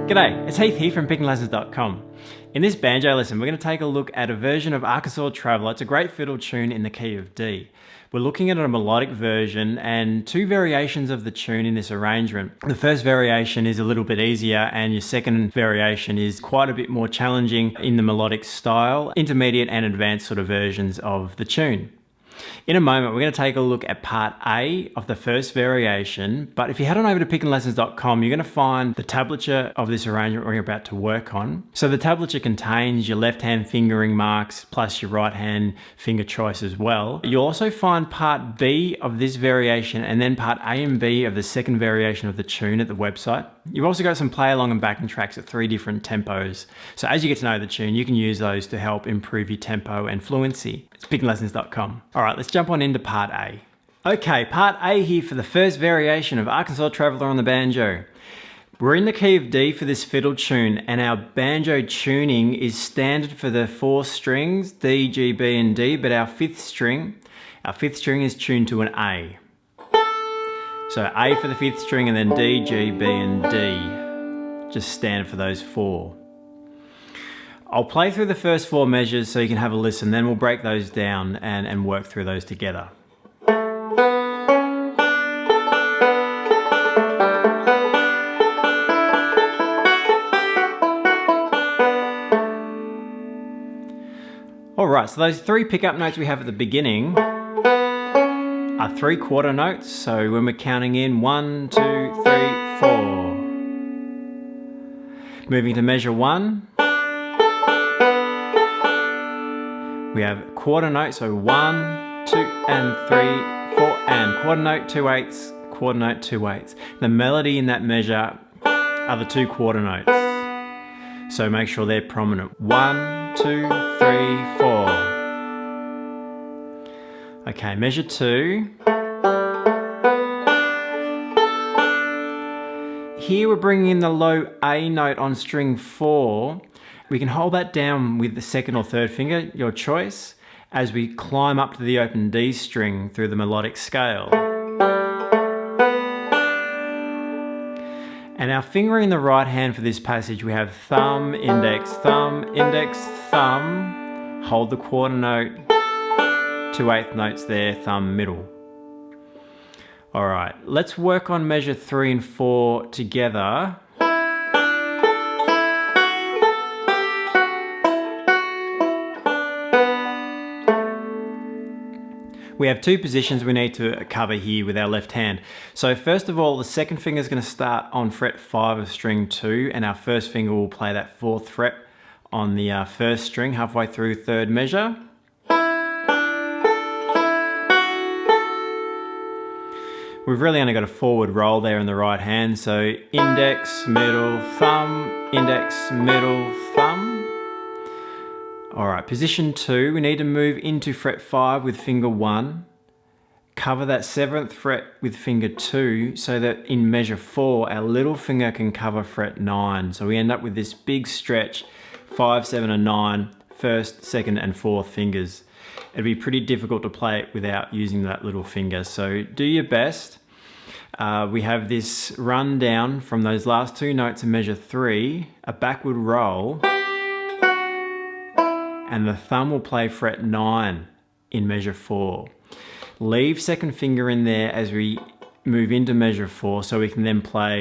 G'day, it's Heath here from pickinglessons.com. In this banjo lesson, we're going to take a look at a version of Arkansas Traveler. It's a great fiddle tune in the key of D. We're looking at a melodic version and two variations of the tune in this arrangement. The first variation is a little bit easier and your second variation is quite a bit more challenging in the melodic style, intermediate and advanced sort of versions of the tune. In a moment, we're going to take a look at part A of the first variation, but if you head on over to pickinglessons.com, you're going to find the tablature of this arrangement we're about to work on. So the tablature contains your left hand fingering marks plus your right hand finger choice as well. You'll also find part B of this variation and then part A and B of the second variation of the tune at the website. You've also got some play along and backing tracks at 3 different tempos. So as you get to know the tune, you can use those to help improve your tempo and fluency. It's pickinglessons.com. All right, let's jump on into part A. Okay, part A here for the first variation of Arkansas Traveler on the banjo. We're in the key of D for this fiddle tune, and our banjo tuning is standard for the 4 strings, D, G, B, and D, but our fifth string is tuned to an A. So A for the 5th string and then D, G, B, and D. Just standard for those 4. I'll play through the first 4 measures so you can have a listen, then we'll break those down and work through those together. Alright, so those 3 pickup notes we have at the beginning are 3 quarter notes, so when we're counting in 1, 2, 3, 4. Moving to measure 1, we have quarter notes, so 1, 2, and 3, 4, and quarter note 2/8, quarter note 2/8. The melody in that measure are the 2 quarter notes, so make sure they're prominent. 1, 2, 3, 4. Okay, measure 2. Here we're bringing in the low A note on string 4. We can hold that down with the 2nd or 3rd finger, your choice, as we climb up to the open D string through the melodic scale. And our fingering in the right hand for this passage, we have thumb, index, thumb, index, thumb. Hold the quarter note, 2/8 notes there, thumb, middle. Alright, let's work on measure 3 and 4 together. We have 2 positions we need to cover here with our left hand. So first of all, the 2nd finger is going to start on fret 5 of string 2, and our 1st finger will play that 4th fret on the 1st string halfway through 3rd measure. We've really only got a forward roll there in the right hand, so index, middle, thumb, index, middle, thumb. Alright, position 2, we need to move into fret 5 with finger 1, cover that 7th fret with finger 2 so that in measure 4 our little finger can cover fret 9. So we end up with this big stretch, 5, 7 and 9, 1st, 2nd and 4th fingers. It'd be pretty difficult to play it without using that little finger, so do your best. We have this run down from those last 2 notes in measure 3, a backward roll, and the thumb will play fret 9 in measure 4. Leave 2nd finger in there as we move into measure 4 so we can then play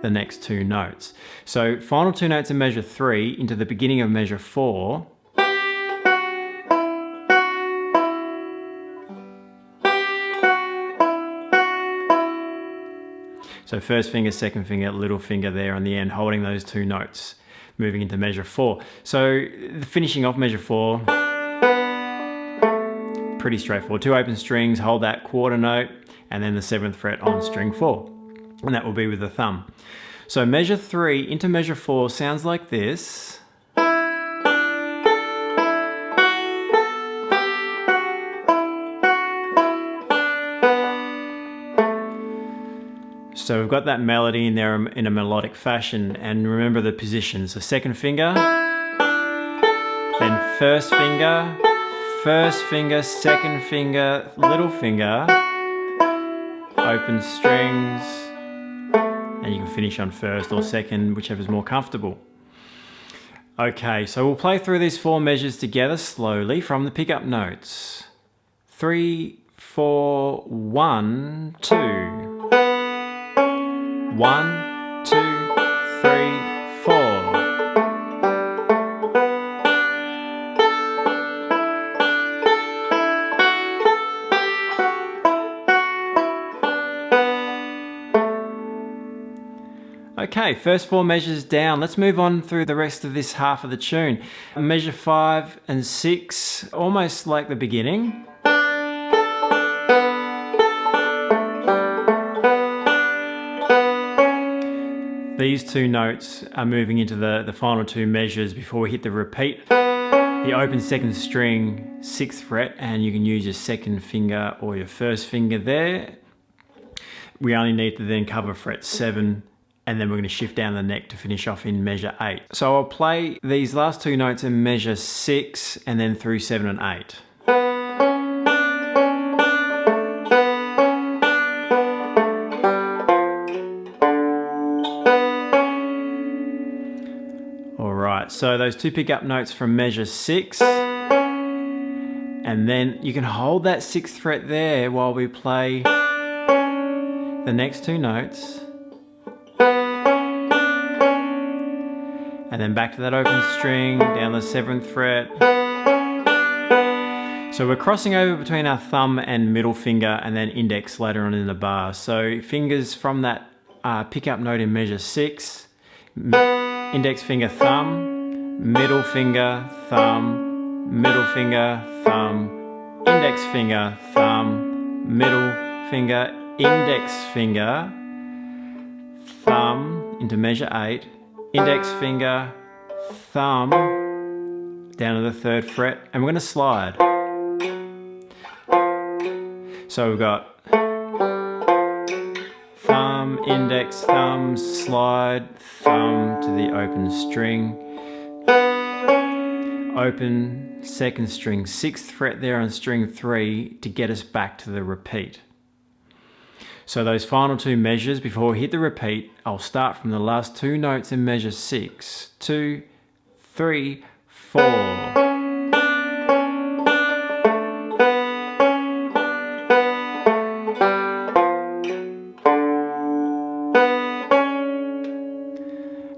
the next 2 notes. So final 2 notes in measure 3 into the beginning of measure 4. So 1st finger, 2nd finger, little finger there on the end, holding those 2 notes, moving into measure 4. So finishing off measure 4, pretty straightforward. 2 open strings, hold that quarter note, and then the 7th fret on string 4. And that will be with the thumb. So measure 3 into measure 4 sounds like this. So we've got that melody in there in a melodic fashion, and remember the positions. So 2nd finger, then 1st finger, 1st finger, 2nd finger, little finger, open strings, and you can finish on first or second, whichever's more comfortable. Okay, so we'll play through these 4 measures together slowly from the pickup notes. 3, 4, 1, 2. 1, 2, 3, 4. Okay, first 4 measures down. Let's move on through the rest of this half of the tune. Measure 5 and 6, almost like the beginning. These 2 notes are moving into the final 2 measures before we hit the repeat. The open 2nd string, 6th fret, and you can use your 2nd finger or your 1st finger there. We only need to then cover fret 7, and then we're going to shift down the neck to finish off in measure 8. So I'll play these last 2 notes in measure 6 and then through 7 and 8. Alright, so those 2 pickup notes from measure 6, and then you can hold that 6th fret there while we play the next 2 notes. And then back to that open string, down the 7th fret. So we're crossing over between our thumb and middle finger and then index later on in the bar. So fingers from that pickup note in measure 6, index finger, thumb, middle finger, thumb, middle finger, thumb, index finger, thumb, middle finger, index finger, thumb into measure 8, index finger, thumb, down to the 3rd fret, and we're going to slide. So we've got thumb, index, thumb, slide, thumb to the open string, open 2nd string, 6th fret there on string 3 to get us back to the repeat. So those final 2 measures before we hit the repeat, I'll start from the last 2 notes in measure 6. 2, 3, 4.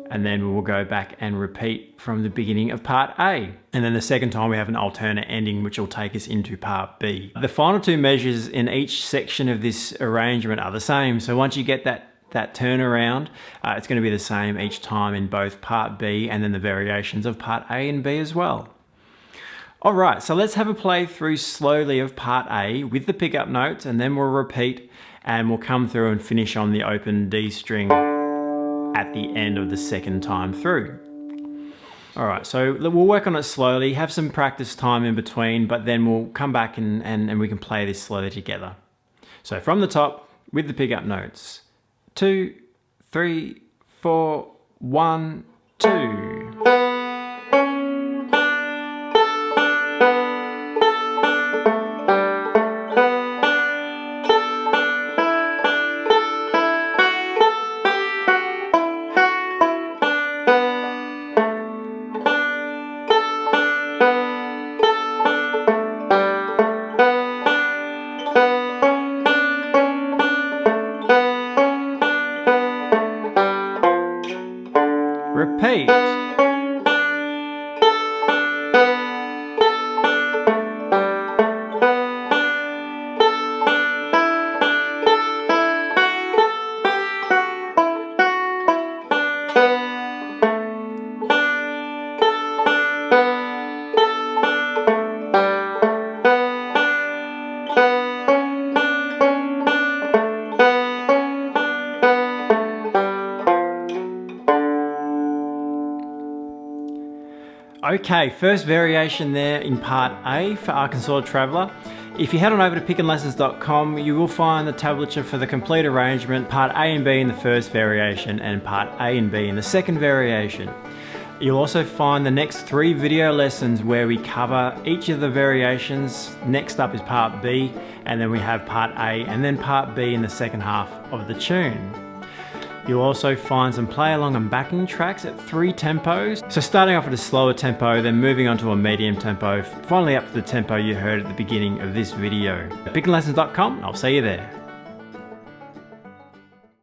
And then we'll go back and repeat from the beginning of part A. And then the second time we have an alternate ending which will take us into part B. The final 2 measures in each section of this arrangement are the same. So once you get that turnaround, it's going to be the same each time in both part B and then the variations of part A and B as well. Alright, so let's have a play through slowly of part A with the pickup notes, and then we'll repeat and we'll come through and finish on the open D string at the end of the second time through. Alright, so we'll work on it slowly, have some practice time in between, but then we'll come back and we can play this slowly together. So from the top with the pickup notes. 2, 3, 4, 1, 2. Repeat. Okay, first variation there in part A for Arkansas Traveller. If you head on over to pickinlessons.com, you will find the tablature for the complete arrangement, part A and B in the first variation and part A and B in the second variation. You'll also find the next 3 video lessons where we cover each of the variations. Next up is part B, and then we have part A and then part B in the second half of the tune. You'll also find some play along and backing tracks at 3 tempos. So starting off at a slower tempo, then moving on to a medium tempo, finally up to the tempo you heard at the beginning of this video. Pickinglessons.com, I'll see you there.